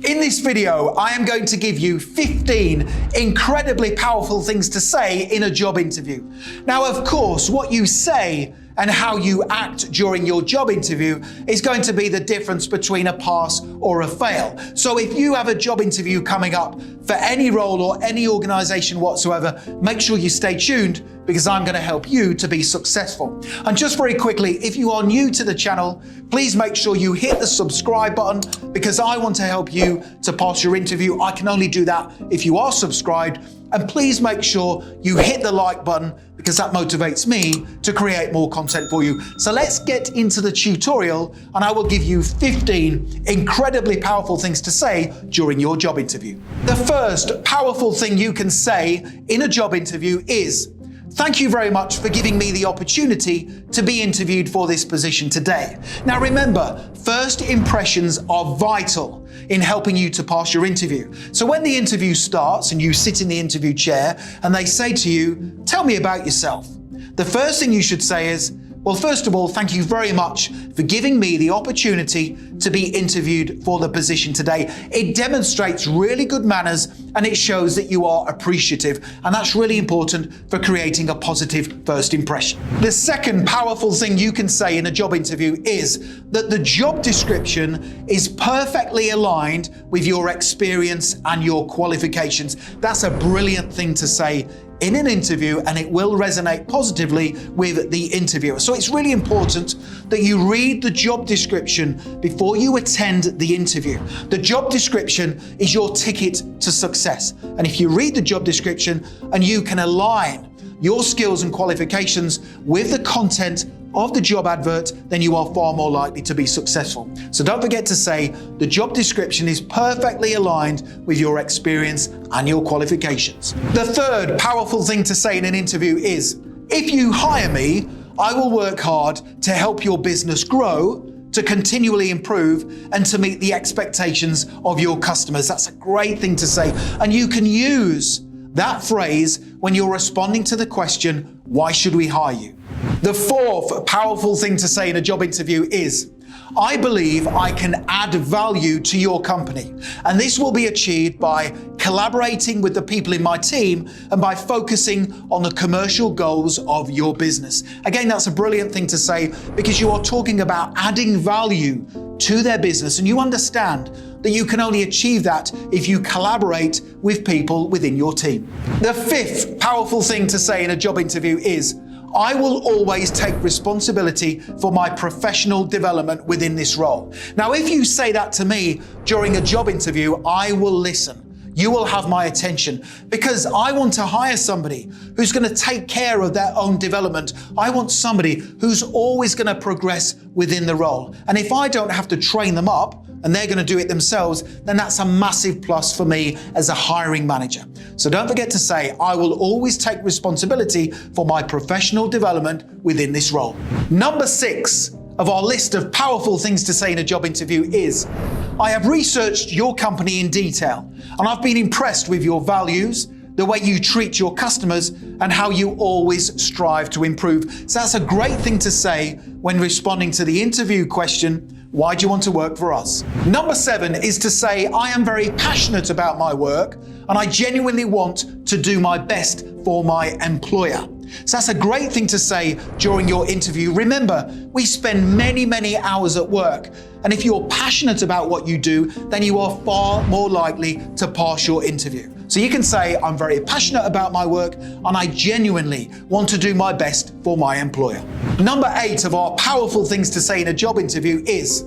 In this video, I am going to give you 15 incredibly powerful things to say in a job interview. Now, of course, what you say and how you act during your job interview is going to be the difference between a pass or a fail. So if you have a job interview coming up for any role or any organization whatsoever, make sure you stay tuned because I'm going to help you to be successful. And just very quickly, if you are new to the channel, please make sure you hit the subscribe button because I want to help you to pass your interview. I can only do that if you are subscribed. And please make sure you hit the like button because that motivates me to create more content for you. So let's get into the tutorial and I will give you 15 incredibly powerful things to say during your job interview. The first powerful thing you can say in a job interview is, "Thank you very much for giving me the opportunity to be interviewed for this position today." Now remember, first impressions are vital in helping you to pass your interview. So when the interview starts and you sit in the interview chair and they say to you, "Tell me about yourself," the first thing you should say is, "Well, first of all, thank you very much for giving me the opportunity to be interviewed for the position today." It demonstrates really good manners and it shows that you are appreciative. And that's really important for creating a positive first impression. The second powerful thing you can say in a job interview is that the job description is perfectly aligned with your experience and your qualifications. That's a brilliant thing to say in an interview and it will resonate positively with the interviewer. So it's really important that you read the job description before you attend the interview. The job description is your ticket to success. And if you read the job description and you can align your skills and qualifications with the content of the job advert, then you are far more likely to be successful. So don't forget to say the job description is perfectly aligned with your experience and your qualifications. The third powerful thing to say in an interview is, "If you hire me, I will work hard to help your business grow, to continually improve, and to meet the expectations of your customers." That's a great thing to say. And you can use that phrase when you're responding to the question, "Why should we hire you?" The fourth powerful thing to say in a job interview is, "I believe I can add value to your company." And this will be achieved by collaborating with the people in my team and by focusing on the commercial goals of your business. Again, that's a brilliant thing to say because you are talking about adding value to their business and you understand that you can only achieve that if you collaborate with people within your team. The fifth powerful thing to say in a job interview is, "I will always take responsibility for my professional development within this role." Now, if you say that to me during a job interview, I will listen. You will have my attention because I want to hire somebody who's going to take care of their own development. I want somebody who's always going to progress within the role. And if I don't have to train them up and they're going to do it themselves, then that's a massive plus for me as a hiring manager. So don't forget to say, "I will always take responsibility for my professional development within this role." Number 6 of our list of powerful things to say in a job interview is, "I have researched your company in detail and I've been impressed with your values, the way you treat your customers, and how you always strive to improve." So that's a great thing to say when responding to the interview question, "Why do you want to work for us?" Number 7 is to say, "I am very passionate about my work and I genuinely want to do my best for my employer." So that's a great thing to say during your interview. Remember, we spend many hours at work. And if you're passionate about what you do, then you are far more likely to pass your interview. So you can say, "I'm very passionate about my work and I genuinely want to do my best for my employer." Number 8 of our powerful things to say in a job interview is,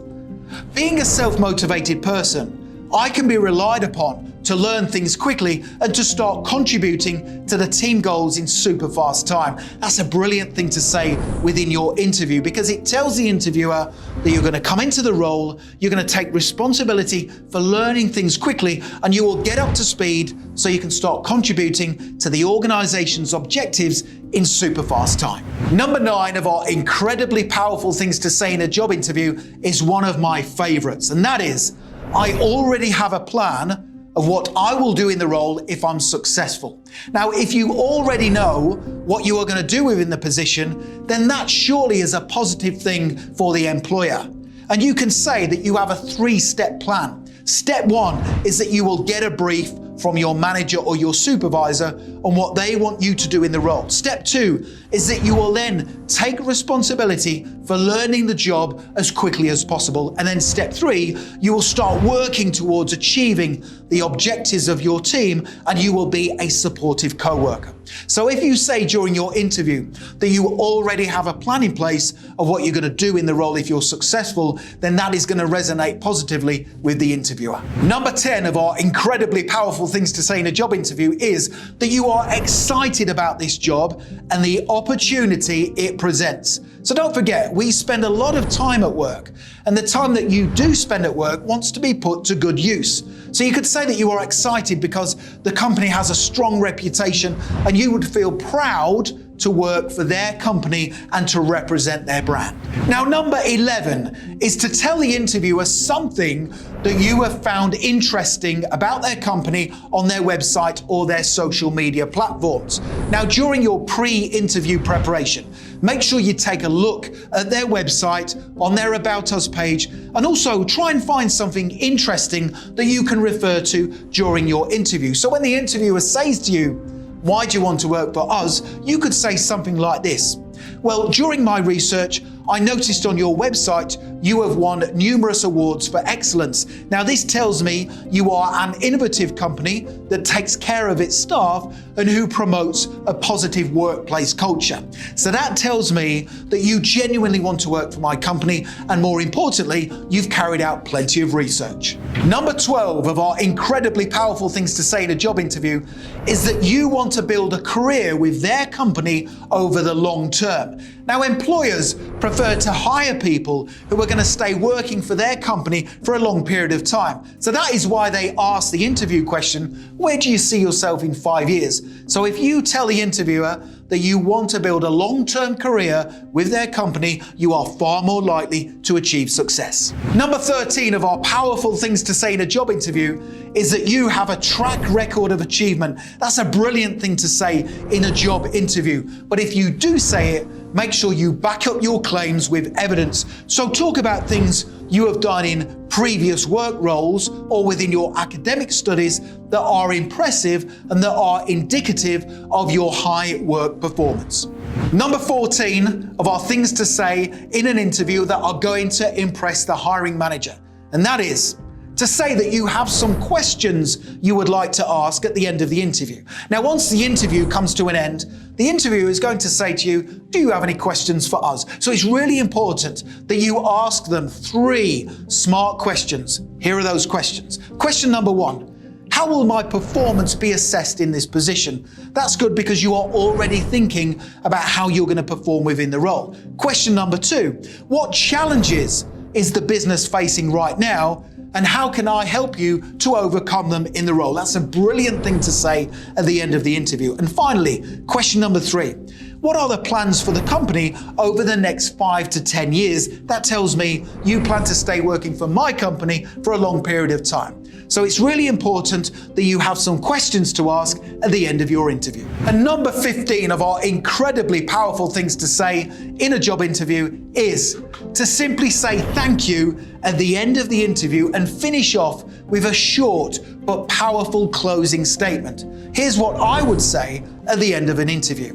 "Being a self-motivated person, I can be relied upon to learn things quickly and to start contributing to the team goals in super fast time." That's a brilliant thing to say within your interview because it tells the interviewer that you're going to come into the role, you're going to take responsibility for learning things quickly, and you will get up to speed so you can start contributing to the organization's objectives in super fast time. Number 9 of our incredibly powerful things to say in a job interview is one of my favorites, and that is, "I already have a plan of what I will do in the role if I'm successful." Now, if you already know what you are going to do within the position, then that surely is a positive thing for the employer. And you can say that you have a 3-step plan. Step 1 is that you will get a brief from your manager or your supervisor on what they want you to do in the role. Step 2 is that you will then take responsibility for learning the job as quickly as possible. And then step 3, you will start working towards achieving the objectives of your team, and you will be a supportive coworker. So if you say during your interview that you already have a plan in place of what you're going to do in the role if you're successful, then that is going to resonate positively with the interviewer. Number 10 of our incredibly powerful things to say in a job interview is that you are excited about this job and the opportunity it presents. So don't forget, we spend a lot of time at work, and the time that you do spend at work wants to be put to good use. So you could say that you are excited because the company has a strong reputation and you would feel proud to work for their company and to represent their brand. Now, number 11 is to tell the interviewer something that you have found interesting about their company on their website or their social media platforms. Now, during your pre-interview preparation, make sure you take a look at their website, on their About Us page, and also try and find something interesting that you can refer to during your interview. So when the interviewer says to you, "Why do you want to work for us?" you could say something like this: "Well, during my research, I noticed on your website you have won numerous awards for excellence. Now, this tells me you are an innovative company that takes care of its staff and who promotes a positive workplace culture. So that tells me that you genuinely want to work for my company, and more importantly, you've carried out plenty of research." Number 12 of our incredibly powerful things to say in a job interview is that you want to build a career with their company over the long term. Now, employers prefer to hire people who are going to stay working for their company for a long period of time. So that is why they ask the interview question, "Where do you see yourself in 5 years?" So if you tell the interviewer that you want to build a long-term career with their company, you are far more likely to achieve success. Number 13 of our powerful things to say in a job interview is that you have a track record of achievement. That's a brilliant thing to say in a job interview. But if you do say it, make sure you back up your claims with evidence. So talk about things you have done in previous work roles or within your academic studies that are impressive and that are indicative of your high work performance. Number 14 of our things to say in an interview that are going to impress the hiring manager, and that is to say that you have some questions you would like to ask at the end of the interview. Now, once the interview comes to an end, the interviewer is going to say to you, "Do you have any questions for us?" So it's really important that you ask them 3 smart questions. Here are those questions. Question number 1, how will my performance be assessed in this position? That's good because you are already thinking about how you're going to perform within the role. Question number 2, what challenges is the business facing right now, and how can I help you to overcome them in the role? That's a brilliant thing to say at the end of the interview. And finally, question number 3, what are the plans for the company over the next 5 to 10 years? That tells me you plan to stay working for my company for a long period of time. So it's really important that you have some questions to ask at the end of your interview. And number 15 of our incredibly powerful things to say in a job interview is to simply say thank you at the end of the interview and finish off with a short but powerful closing statement. Here's what I would say at the end of an interview.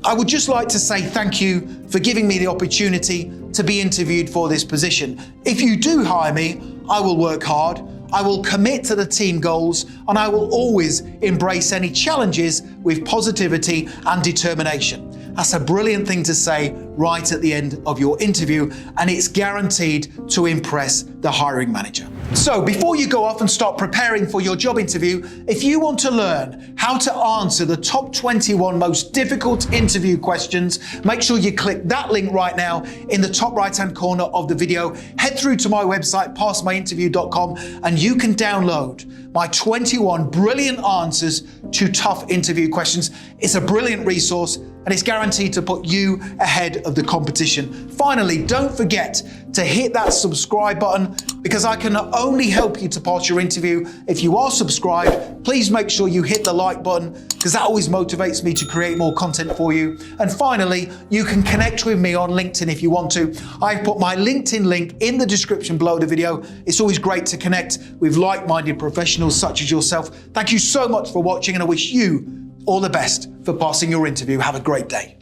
I would just like to say thank you for giving me the opportunity to be interviewed for this position. If you do hire me, I will work hard, I will commit to the team goals, and I will always embrace any challenges with positivity and determination. That's a brilliant thing to say right at the end of your interview, and it's guaranteed to impress the hiring manager. So before you go off and start preparing for your job interview, if you want to learn how to answer the top 21 most difficult interview questions, make sure you click that link right now in the top right-hand corner of the video. Head through to my website, passmyinterview.com, and you can download my 21 brilliant answers to tough interview questions. It's a brilliant resource, and it's guaranteed to put you ahead of the competition. Finally, don't forget to hit that subscribe button, because I can only help you to pass your interview if you are subscribed. Please make sure you hit the like button, because that always motivates me to create more content for you. And finally, you can connect with me on LinkedIn if you want to. I've put my LinkedIn link in the description below the video. It's always great to connect with like-minded professionals such as yourself. Thank you so much for watching, and I wish you all the best for passing your interview. Have a great day.